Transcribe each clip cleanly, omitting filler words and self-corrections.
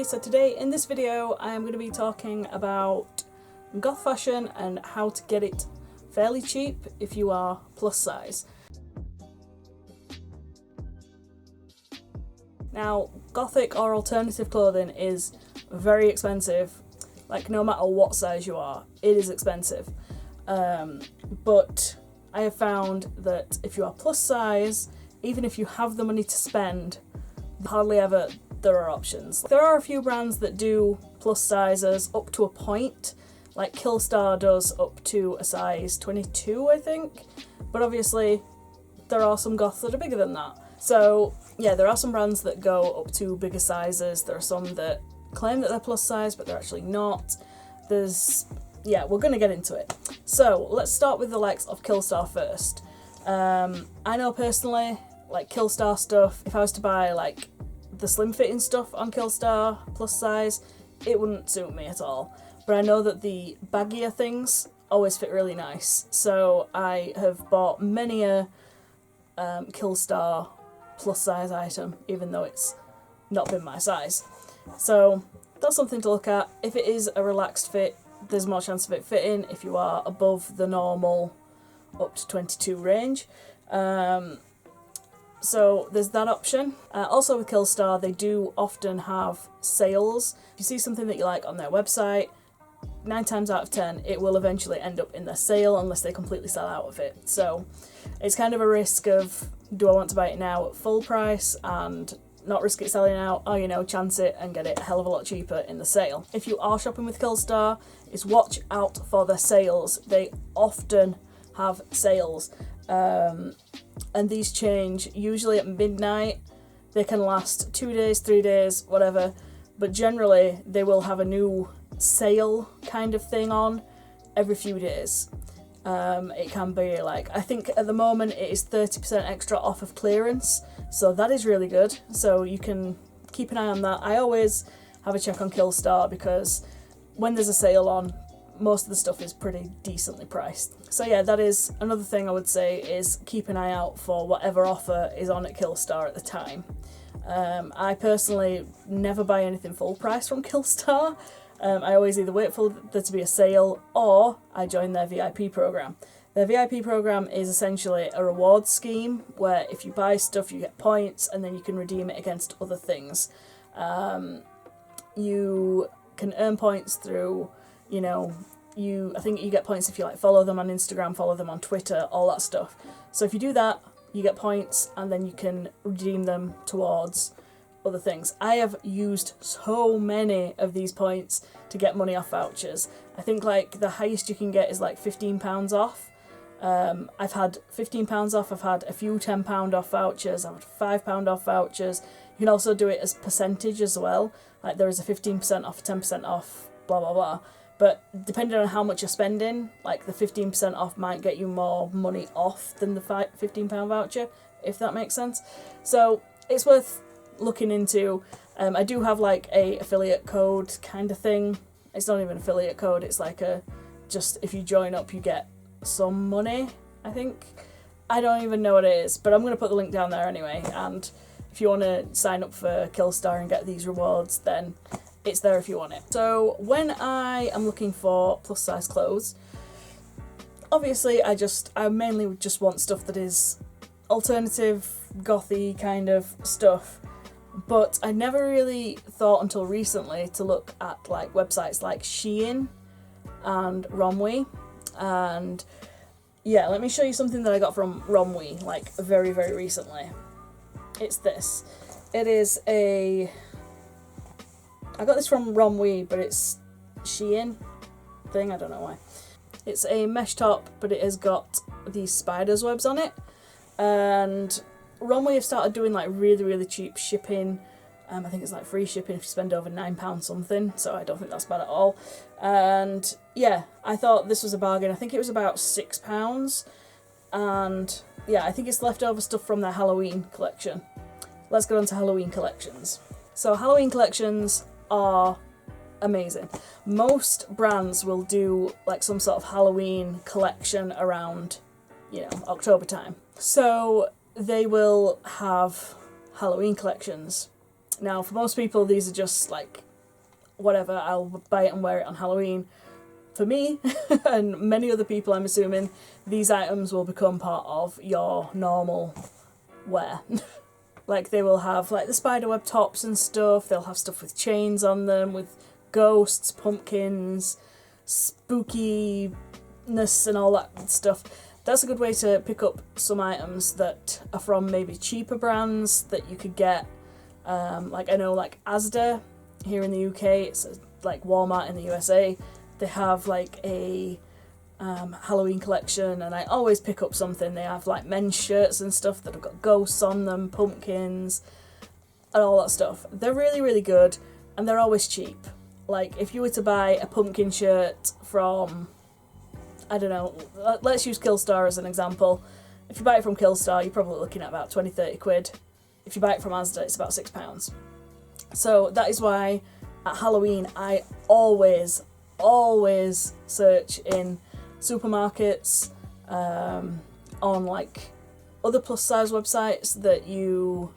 so today in this video I am going to be talking about goth fashion and how to get it fairly cheap if you are plus size. Now, gothic or alternative clothing is very expensive, like no matter what size you are, it is expensive. But I have found that if you are plus size, even if you have the money to spend, hardly ever there are options. There are a few brands that do plus sizes up to a point, like Killstar does up to a size 22, I think, but obviously there are some goths that are bigger than that. So yeah, there are some brands that go up to bigger sizes. There are some that claim that they're plus size but they're actually not. Yeah, we're going to get into it. So let's start with the likes of Killstar first. I know personally, like Killstar stuff, if I was to buy like the slim fitting stuff on Killstar plus size, it wouldn't suit me at all. But I know that the baggier things always fit really nice. So I have bought many a Killstar plus size item, even though it's not been my size. So that's something to look at. If it is a relaxed fit, there's more chance of it fitting if you are above the normal up to 22 range. So there's that option. Also with Killstar, they do often have sales. If you see something that you like on their website, 9 times out of 10 it will eventually end up in their sale unless they completely sell out of it. So it's kind of a risk of, do I want to buy it now at full price and not risk it selling out, or you know, chance it and get it a hell of a lot cheaper in the sale. If you are shopping with Killstar, is watch out for their sales. They often have sales, and these change usually at midnight. They can last 2 days, 3 days, whatever, but generally they will have a new sale kind of thing on every few days. It can be like, I think at the moment it is 30% extra off of clearance, so that is really good. So you can keep an eye on that. I always have a check on Killstar because when there's a sale on, most of the stuff is pretty decently priced. So yeah, that is another thing I would say, is keep an eye out for whatever offer is on at Killstar at the time. I personally never buy anything full price from Killstar. I always either wait for there to be a sale or I join their VIP program. Their VIP program is essentially a reward scheme where if you buy stuff you get points and then you can redeem it against other things. You can earn points through, you know, I think you get points if you like follow them on Instagram, follow them on Twitter, all that stuff. So if you do that, you get points and then you can redeem them towards other things. I have used so many of these points to get money off vouchers. I think like the highest you can get is like £15 off. I've had £15 off, I've had a few £10 off vouchers, I've had £5 off vouchers. You can also do it as percentage as well, like there is a 15% off, 10% off, blah blah blah. But depending on how much you're spending, like the 15% off might get you more money off than the £15 voucher, if that makes sense. So it's worth looking into. I do have like a affiliate code kind of thing. It's not even an affiliate code, it's like just if you join up you get some money, I think. I don't even know what it is, but I'm going to put the link down there anyway, and if you want to sign up for Killstar and get these rewards, then it's there if you want it. So when I am looking for plus size clothes, obviously I mainly just want stuff that is alternative, gothy kind of stuff. But I never really thought until recently to look at like websites like SHEIN and Romwe. And yeah, let me show you something that I got from Romwe like very, very recently. It's this. It is I got this from Romwe, but it's SHEIN thing, I don't know why. It's a mesh top, but it has got these spider's webs on it. And Romwe have started doing like really, really cheap shipping. I think it's like free shipping if you spend over £9 something, so I don't think that's bad at all. And yeah, I thought this was a bargain. I think it was about £6. And yeah, I think it's leftover stuff from their Halloween collection. Let's get on to Halloween collections. So Halloween collections are amazing. Most brands will do like some sort of Halloween collection around, you know, October time. So they will have Halloween collections. Now, for most people, these are just like whatever, I'll buy it and wear it on Halloween. For me, and many other people I'm assuming, these items will become part of your normal wear. Like they will have like the spiderweb tops and stuff, they'll have stuff with chains on them, with ghosts, pumpkins, spookiness and all that stuff. That's a good way to pick up some items that are from maybe cheaper brands that you could get. Like I know like Asda here in the UK, it's like Walmart in the USA, they have like a Halloween collection, and I always pick up something. They have like men's shirts and stuff that have got ghosts on them, pumpkins, and all that stuff. They're really, really good, and they're always cheap. Like if you were to buy a pumpkin shirt from, I don't know, let's use Killstar as an example. If you buy it from Killstar, you're probably looking at about 20-30 quid. If you buy it from Asda, it's about £6. So that is why at Halloween I always search in supermarkets, on like other plus size websites that you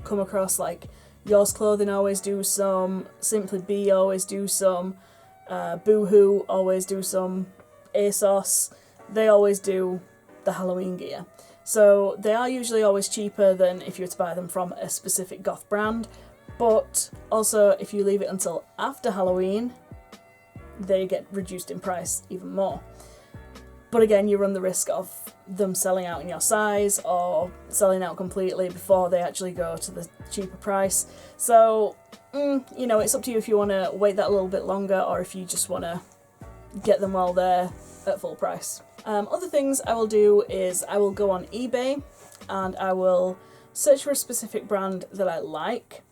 come across, like Yours Clothing always do some, Simply Be always do some, Boohoo always do some, ASOS, they always do the Halloween gear. So they are usually always cheaper than if you were to buy them from a specific goth brand, but also if you leave it until after Halloween, they get reduced in price even more. But again, you run the risk of them selling out in your size or selling out completely before they actually go to the cheaper price. So, you know, it's up to you if you want to wait that a little bit longer or if you just want to get them while they're at full price. Other things I will do is I will go on eBay and I will search for a specific brand that I like.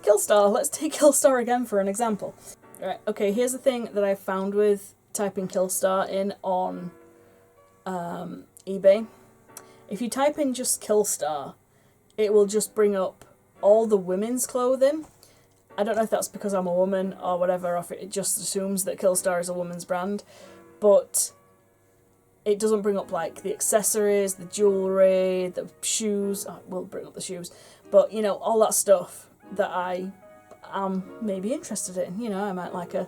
Killstar, let's take Killstar again for an example. Right, okay, here's the thing that I found with typing Killstar in on eBay. If you type in just Killstar, it will just bring up all the women's clothing. I don't know if that's because I'm a woman or whatever, or if it just assumes that Killstar is a woman's brand, but it doesn't bring up like the accessories, the jewellery, the shoes. Oh, it will bring up the shoes, but you know, all that stuff that I am maybe interested in. You know, I might like a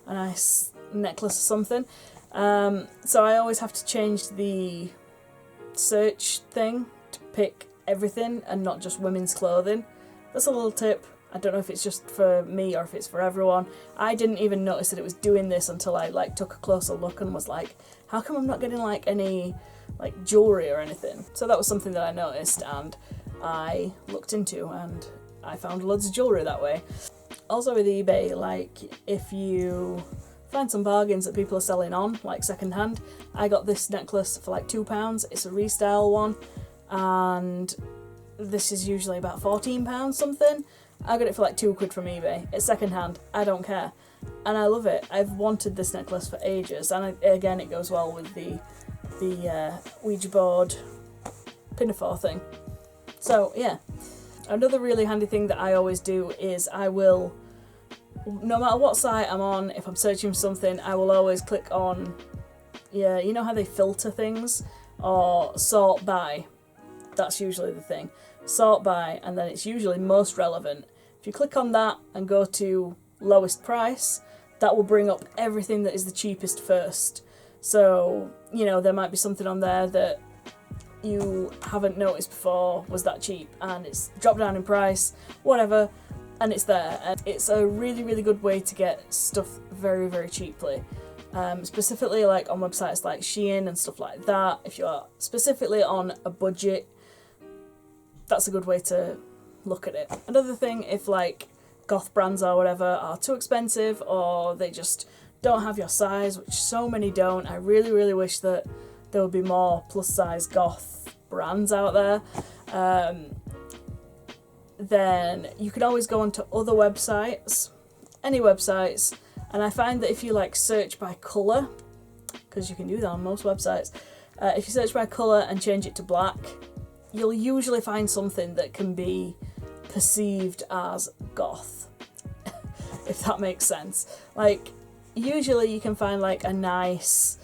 nice necklace or something. So I always have to change the search thing to pick everything and not just women's clothing. That's a little tip. I don't know if it's just for me or if it's for everyone. I didn't even notice that it was doing this until I like took a closer look and was like, how come I'm not getting like any like jewellery or anything? So that was something that I noticed and I looked into and I found loads of jewellery that way. Also with eBay, like if you find some bargains that people are selling on, like second hand, I got this necklace for like £2. It's a restyle one and this is usually about £14 something. I got it for like £2 from eBay. It's second hand, I don't care. And I love it. I've wanted this necklace for ages, and again it goes well with the Ouija board pinafore thing. So yeah. Another really handy thing that I always do is I will, no matter what site I'm on, if I'm searching for something, I will always click on, yeah, you know how they filter things? Or sort by. That's usually the thing. Sort by, and then it's usually most relevant. If you click on that and go to lowest price, that will bring up everything that is the cheapest first. So, you know, there might be something on there that you haven't noticed before was that cheap and it's dropped down in price, whatever, and it's there. And it's a really, really good way to get stuff very, very cheaply. Specifically like on websites like SHEIN and stuff like that. If you're specifically on a budget, that's a good way to look at it. Another thing, if like goth brands or whatever are too expensive or they just don't have your size, which so many don't, I really, really wish that there would be more plus size goth brands out there, then you could always go onto other websites, any websites, and I find that if you like search by colour, because you can do that on most websites, if you search by colour and change it to black, you'll usually find something that can be perceived as goth, if that makes sense. Like, usually you can find like a nice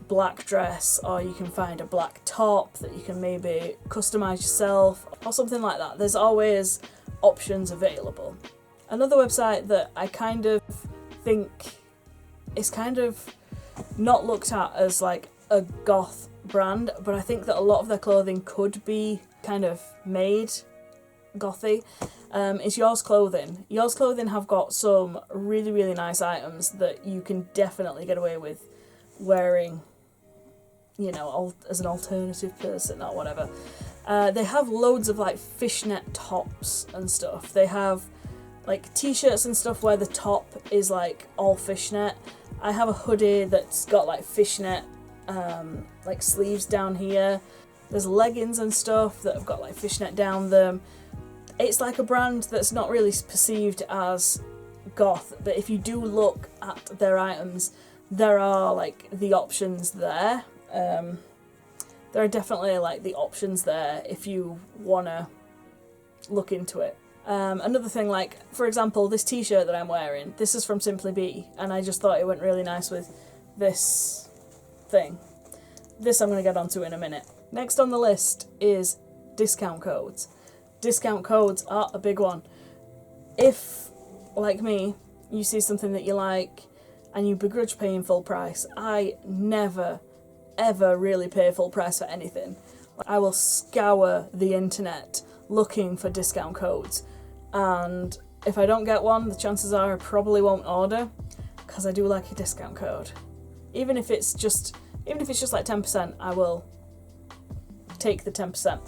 black dress, or you can find a black top that you can maybe customise yourself, or something like that. There's always options available. Another website that I kind of think is kind of not looked at as like a goth brand, but I think that a lot of their clothing could be kind of made gothy, is Yours Clothing. Yours Clothing have got some really, really nice items that you can definitely get away with wearing, you know, as an alternative person or whatever. They have loads of like fishnet tops and stuff. They have like t-shirts and stuff where the top is like all fishnet. I have a hoodie that's got like fishnet like sleeves down here. There's leggings and stuff that have got like fishnet down them. It's like a brand that's not really perceived as goth, but if you do look at their items, there are like the options there. There are definitely like the options there if you wanna look into it. Another thing, like for example, this t-shirt that I'm wearing, this is from Simply Be, and I just thought it went really nice with this thing. This I'm going to get onto in a minute. Next on the list is discount codes. Discount codes are a big one. If, like me, you see something that you like and you begrudge paying full price, I never, ever really pay full price for anything. I will scour the internet looking for discount codes, and if I don't get one, the chances are I probably won't order, because I do like a discount code. Even if it's just like 10%, I will take the 10%.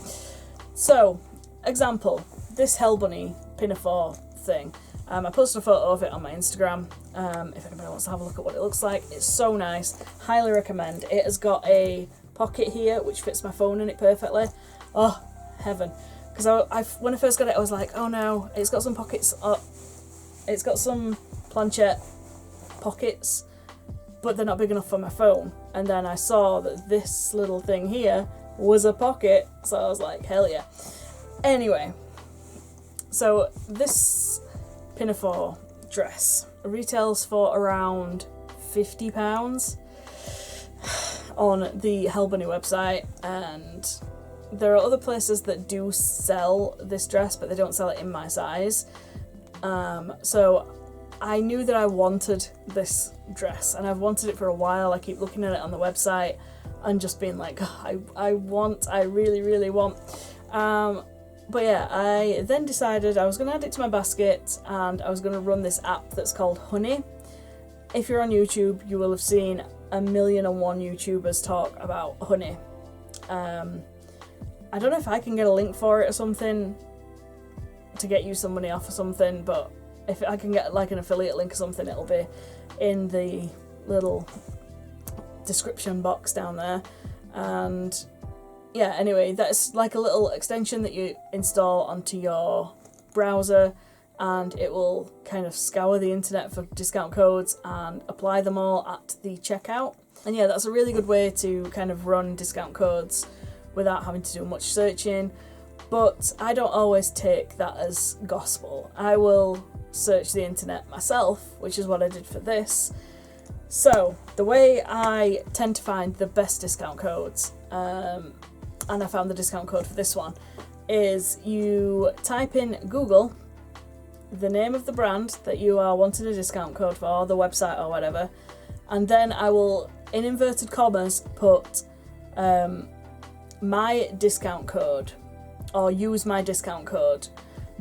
So, example, this Hell Bunny pinafore thing. I posted a photo of it on my Instagram. If anybody wants to have a look at what it looks like, it's so nice. Highly recommend. It has got a pocket here which fits my phone in it perfectly. Oh, heaven. Because when I first got it, I was like, oh no, it's got some pockets up. It's got some planchette pockets, but they're not big enough for my phone. And then I saw that this little thing here was a pocket, so I was like, hell yeah. Anyway, so this pinafore dress retails for around £50 on the Hell Bunny website, and there are other places that do sell this dress, but they don't sell it in my size. So I knew that I wanted this dress, and I've wanted it for a while. I keep looking at it on the website and just being like, oh, I really, really want. But yeah, I then decided I was going to add it to my basket, and I was going to run this app that's called Honey. If you're on YouTube, you will have seen 1,000,001 YouTubers talk about Honey. I don't know if I can get a link for it or something to get you some money off or something, but if I can get like an affiliate link or something, it'll be in the little description box down there. And yeah, anyway, that's like a little extension that you install onto your browser, and it will kind of scour the internet for discount codes and apply them all at the checkout. And yeah, that's a really good way to kind of run discount codes without having to do much searching. But I don't always take that as gospel. I will search the internet myself, which is what I did for this. So the way I tend to find the best discount codes, and I found the discount code for this one, is you type in Google the name of the brand that you are wanting a discount code for, or the website or whatever, and then I will, in inverted commas, put my discount code, or use my discount code,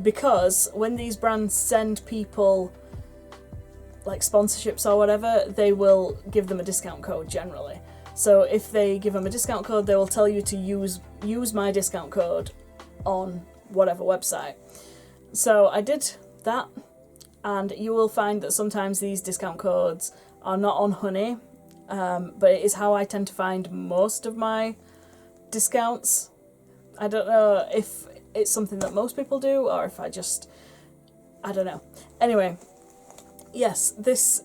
because when these brands send people like sponsorships or whatever, they will give them a discount code generally. So if they give them a discount code, they will tell you to use my discount code on whatever website. So I did that, and you will find that sometimes these discount codes are not on Honey, but it is how I tend to find most of my discounts. I don't know if it's something that most people do, or if I don't know. Anyway, yes, this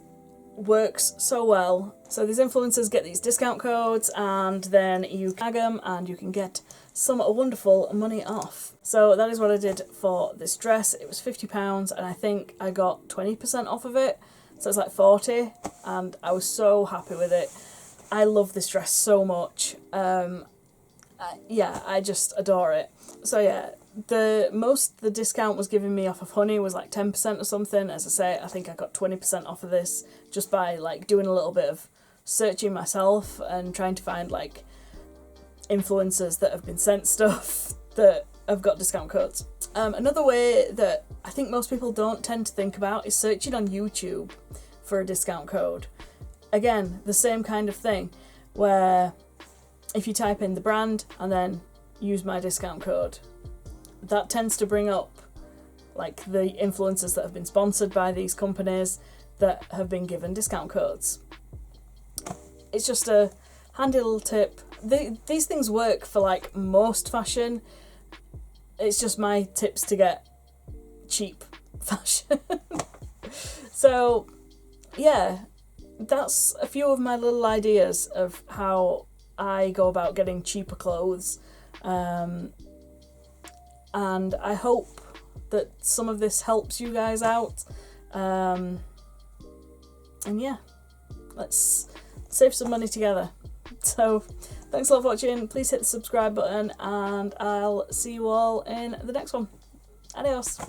works so well. So these influencers get these discount codes, and then you tag them and you can get some wonderful money off. So that is what I did for this dress. It was £50, and I think I got 20% off of it, so it's like 40, and I was so happy with it. I love this dress so much. Yeah, I just adore it. So yeah, the discount was giving me off of honey was like 10% or something. As I say, I think I got 20% off of this just by like doing a little bit of searching myself and trying to find like influencers that have been sent stuff that have got discount codes. Another way that I think most people don't tend to think about is searching on YouTube for a discount code. Again, the same kind of thing, where if you type in the brand and then use my discount code, that tends to bring up like the influencers that have been sponsored by these companies that have been given discount codes. It's just a handy little tip. These things work for like most fashion. It's just my tips to get cheap fashion. So yeah, that's a few of my little ideas of how I go about getting cheaper clothes. And I hope that some of this helps you guys out. And yeah, let's save some money together. So thanks a lot for watching. Please hit the subscribe button and I'll see you all in the next one. Adios.